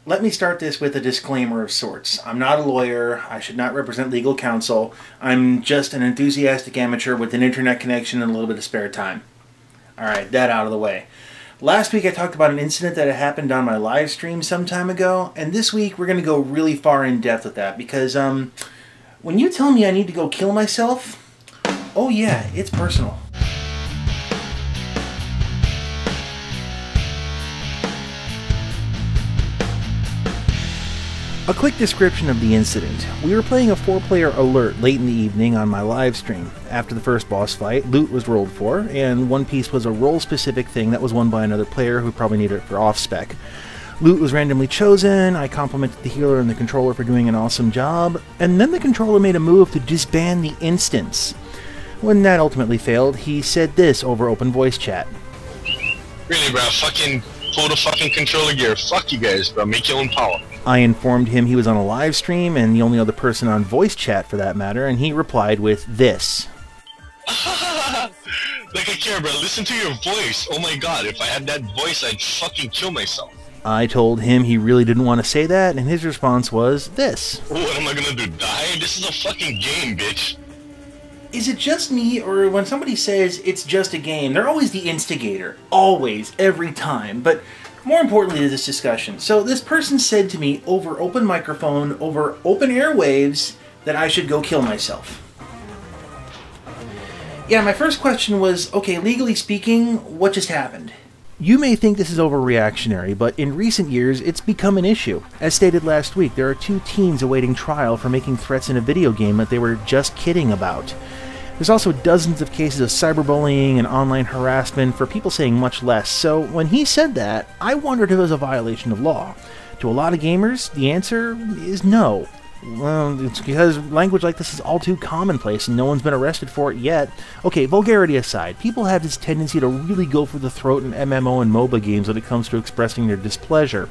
Let me start this with a disclaimer of sorts. I'm not a lawyer. I should not represent legal counsel. I'm just an enthusiastic amateur with an internet connection and a little bit of spare time. Alright, that out of the way. Last week I talked about an incident that had happened on my live stream some time ago, and this week we're going to go really far in depth with that because, when you tell me I need to go kill myself, oh yeah, it's personal. A quick description of the incident. We were playing a 4-player alert late in the evening on my live stream. After the first boss fight, loot was rolled for, and one piece was a role-specific thing that was won by another player who probably needed it for off-spec. Loot was randomly chosen, I complimented the healer and the controller for doing an awesome job, and then the controller made a move to disband the instance. When that ultimately failed, he said this over open voice chat. Really, bro, fucking pull the fucking controller gear. Fuck you guys, bro. Make your own power. I informed him he was on a live stream and the only other person on voice chat for that matter, and he replied with this. Like I care, bro. Listen to your voice. Oh my god, if I had that voice, I'd fucking kill myself. I told him he really didn't want to say that, and his response was this. What am I gonna do, die? This is a fucking game, bitch. Is it just me, or when somebody says it's just a game, they're always the instigator. Always, every time. But more importantly to this discussion, so this person said to me over open microphone, over open airwaves, that I should go kill myself. Yeah, my first question was, okay, legally speaking, what just happened? You may think this is overreactionary, but in recent years, it's become an issue. As stated last week, there are 2 teens awaiting trial for making threats in a video game that they were just kidding about. There's also dozens of cases of cyberbullying and online harassment for people saying much less, so when he said that, I wondered if it was a violation of law. To a lot of gamers, the answer is no. Well, it's because language like this is all too commonplace and no one's been arrested for it yet. Okay, vulgarity aside, people have this tendency to really go for the throat in MMO and MOBA games when it comes to expressing their displeasure,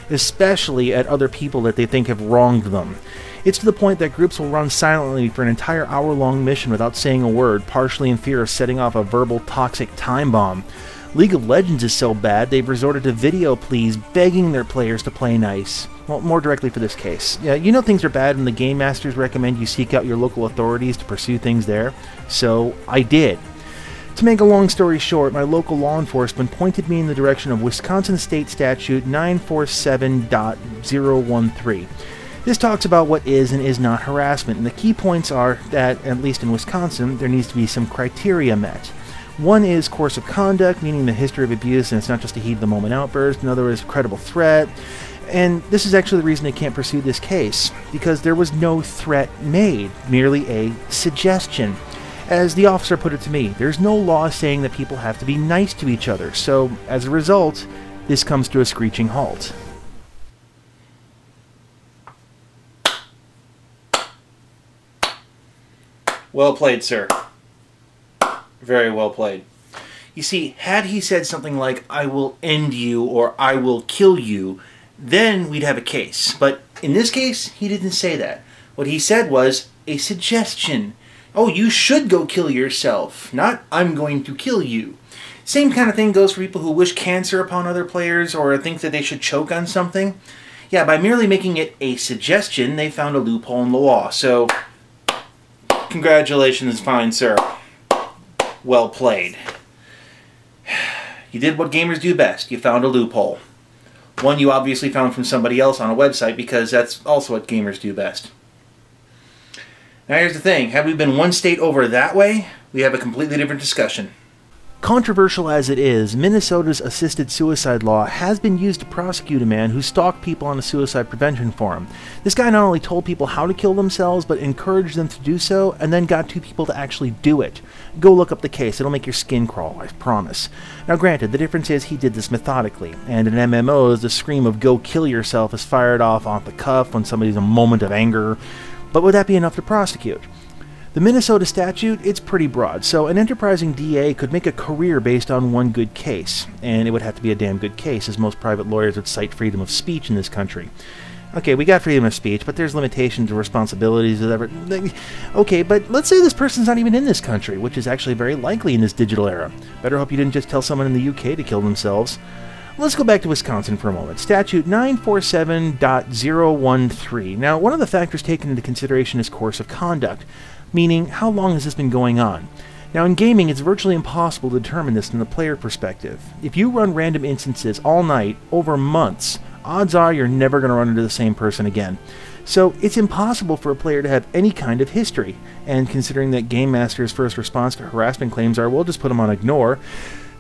especially at other people that they think have wronged them. It's to the point that groups will run silently for an entire hour-long mission without saying a word, partially in fear of setting off a verbal toxic time bomb. League of Legends is so bad they've resorted to video pleas begging their players to play nice. Well, more directly for this case. Yeah, you know things are bad when the game masters recommend you seek out your local authorities to pursue things there. So, I did. To make a long story short, my local law enforcement pointed me in the direction of Wisconsin State Statute 947.013. This talks about what is and is not harassment, and the key points are that, at least in Wisconsin, there needs to be some criteria met. One is course of conduct, meaning the history of abuse, and it's not just a heat-of-the-moment outburst. Another is credible threat, and this is actually the reason they can't pursue this case, because there was no threat made, merely a suggestion. As the officer put it to me, there's no law saying that people have to be nice to each other, so as a result, this comes to a screeching halt. Well played, sir. Very well played. You see, had he said something like, I will end you or I will kill you, then we'd have a case. But in this case, he didn't say that. What he said was a suggestion. Oh, you should go kill yourself, not I'm going to kill you. Same kind of thing goes for people who wish cancer upon other players or think that they should choke on something. Yeah, by merely making it a suggestion, they found a loophole in the law. So, congratulations, fine sir. Well played. You did what gamers do best. You found a loophole. One you obviously found from somebody else on a website because that's also what gamers do best. Now here's the thing. Had we been one state over that way, we have a completely different discussion. Controversial as it is, Minnesota's assisted suicide law has been used to prosecute a man who stalked people on a suicide prevention forum. This guy not only told people how to kill themselves, but encouraged them to do so, and then got 2 people to actually do it. Go look up the case, it'll make your skin crawl, I promise. Now granted, the difference is he did this methodically, and in MMOs, the scream of go kill yourself is fired off the cuff when somebody's in a moment of anger, but would that be enough to prosecute? The Minnesota statute, it's pretty broad, so an enterprising DA could make a career based on one good case, and it would have to be a damn good case, as most private lawyers would cite freedom of speech in this country. Okay, we got freedom of speech, but there's limitations and responsibilities, whatever. Okay, but let's say this person's not even in this country, which is actually very likely in this digital era. Better hope you didn't just tell someone in the UK to kill themselves. Let's go back to Wisconsin for a moment. Statute 947.013. Now, one of the factors taken into consideration is course of conduct, meaning how long has this been going on? Now, in gaming, it's virtually impossible to determine this from the player perspective. If you run random instances all night, over months, odds are you're never going to run into the same person again. So it's impossible for a player to have any kind of history, and considering that Game Master's first response to harassment claims are, we'll just put them on ignore,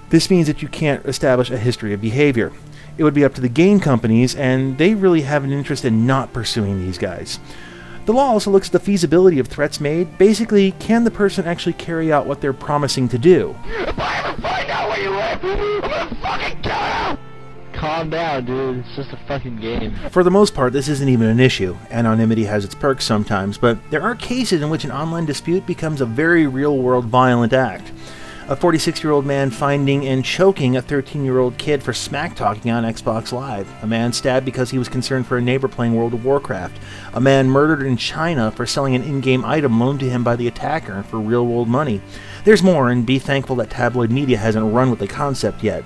this means that you can't establish a history of behavior. It would be up to the game companies, and they really have an interest in not pursuing these guys. The law also looks at the feasibility of threats made. Basically, can the person actually carry out what they're promising to do? If I ever find out where you live, I'm gonna fucking kill you! Calm down, dude. It's just a fucking game. For the most part, this isn't even an issue. Anonymity has its perks sometimes, but there are cases in which an online dispute becomes a very real-world violent act. A 46-year-old man finding and choking a 13-year-old kid for smack-talking on Xbox Live. A man stabbed because he was concerned for a neighbor playing World of Warcraft. A man murdered in China for selling an in-game item loaned to him by the attacker for real-world money. There's more, and be thankful that tabloid media hasn't run with the concept yet.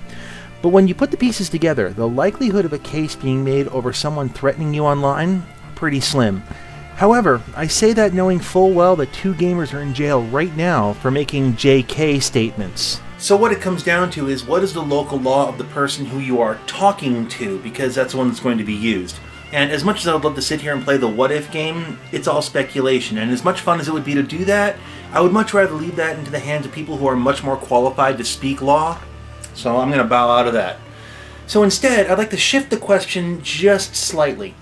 But when you put the pieces together, the likelihood of a case being made over someone threatening you online, pretty slim. However, I say that knowing full well that 2 gamers are in jail right now for making JK statements. So what it comes down to is, what is the local law of the person who you are talking to, because that's the one that's going to be used. And as much as I would love to sit here and play the what-if game, it's all speculation, and as much fun as it would be to do that, I would much rather leave that into the hands of people who are much more qualified to speak law, so I'm going to bow out of that. So instead, I'd like to shift the question just slightly.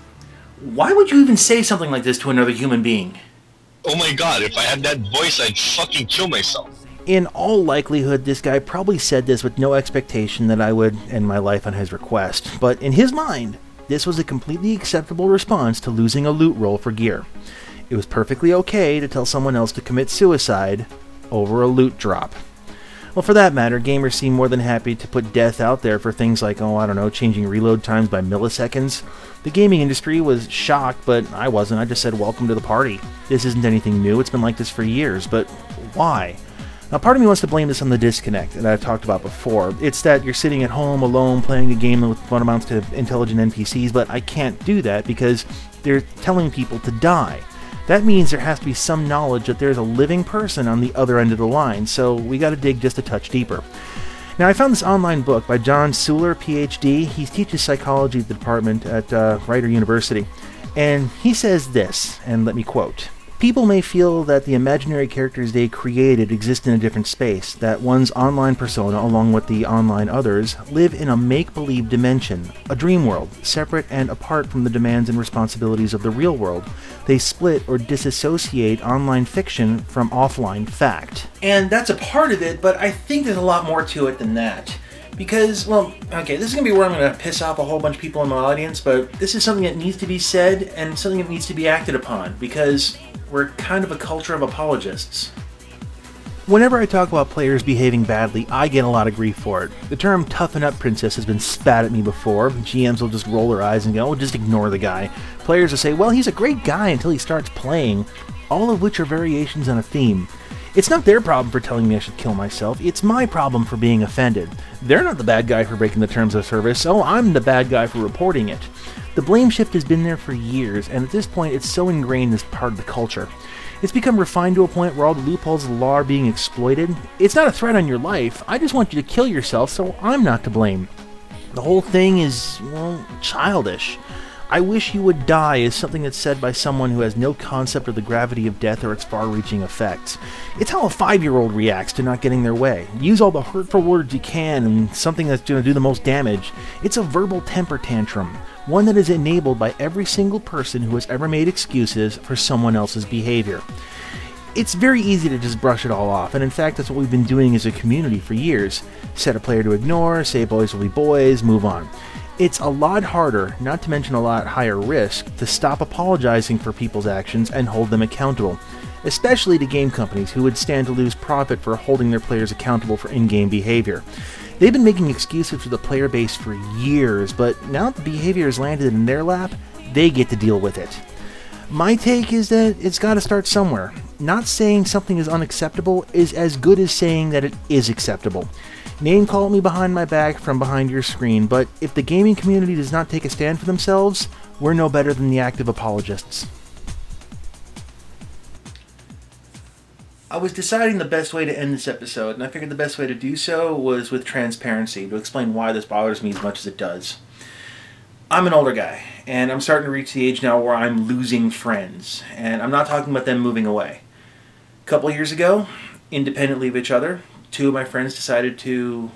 Why would you even say something like this to another human being? Oh my god, if I had that voice, I'd fucking kill myself. In all likelihood, this guy probably said this with no expectation that I would end my life on his request, but in his mind, this was a completely acceptable response to losing a loot roll for gear. It was perfectly okay to tell someone else to commit suicide over a loot drop. Well, for that matter, gamers seem more than happy to put death out there for things like, oh, I don't know, changing reload times by milliseconds. The gaming industry was shocked, but I wasn't. I just said, welcome to the party. This isn't anything new. It's been like this for years, but why? Now, part of me wants to blame this on the disconnect that I've talked about before. It's that you're sitting at home alone playing a game with what amounts to intelligent NPCs, but I can't do that because they're telling people to die. That means there has to be some knowledge that there's a living person on the other end of the line, so we gotta dig just a touch deeper. Now, I found this online book by John Suhler, PhD. He teaches psychology at the department at Rider University, and he says this, and let me quote: "People may feel that the imaginary characters they created exist in a different space, that one's online persona, along with the online others, live in a make-believe dimension, a dream world, separate and apart from the demands and responsibilities of the real world. They split or disassociate online fiction from offline fact." And that's a part of it, but I think there's a lot more to it than that. Because, well, okay, this is going to be where I'm going to piss off a whole bunch of people in my audience, but this is something that needs to be said and something that needs to be acted upon, because we're kind of a culture of apologists. Whenever I talk about players behaving badly, I get a lot of grief for it. The term toughen up princess has been spat at me before. GMs will just roll their eyes and go, oh, just ignore the guy. Players will say, well, he's a great guy until he starts playing, all of which are variations on a theme. It's not their problem for telling me I should kill myself, it's my problem for being offended. They're not the bad guy for breaking the terms of service, so I'm the bad guy for reporting it. The blame shift has been there for years, and at this point it's so ingrained as part of the culture. It's become refined to a point where all the loopholes of the law are being exploited. It's not a threat on your life, I just want you to kill yourself, so I'm not to blame. The whole thing is, well, childish. I wish you would die is something that's said by someone who has no concept of the gravity of death or its far-reaching effects. It's how a 5-year-old reacts to not getting their way. Use all the hurtful words you can and something that's going to do the most damage. It's a verbal temper tantrum, one that is enabled by every single person who has ever made excuses for someone else's behavior. It's very easy to just brush it all off, and in fact that's what we've been doing as a community for years. Set a player to ignore, say boys will be boys, move on. It's a lot harder, not to mention a lot higher risk, to stop apologizing for people's actions and hold them accountable, especially to game companies who would stand to lose profit for holding their players accountable for in-game behavior. They've been making excuses for the player base for years, but now that the behavior has landed in their lap, they get to deal with it. My take is that it's got to start somewhere. Not saying something is unacceptable is as good as saying that it is acceptable. Name call me behind my back from behind your screen, but if the gaming community does not take a stand for themselves, we're no better than the active apologists. I was deciding the best way to end this episode, and I figured the best way to do so was with transparency, to explain why this bothers me as much as it does. I'm an older guy, and I'm starting to reach the age now where I'm losing friends, and I'm not talking about them moving away. A couple years ago, independently of each other, 2 of my friends decided to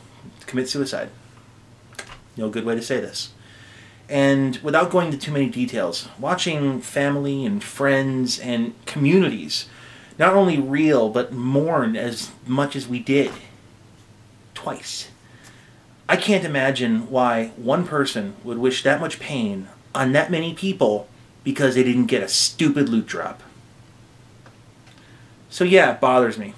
commit suicide. No good way to say this. And without going into too many details, watching family and friends and communities not only reel, but mourn as much as we did. Twice. I can't imagine why one person would wish that much pain on that many people because they didn't get a stupid loot drop. So yeah, it bothers me.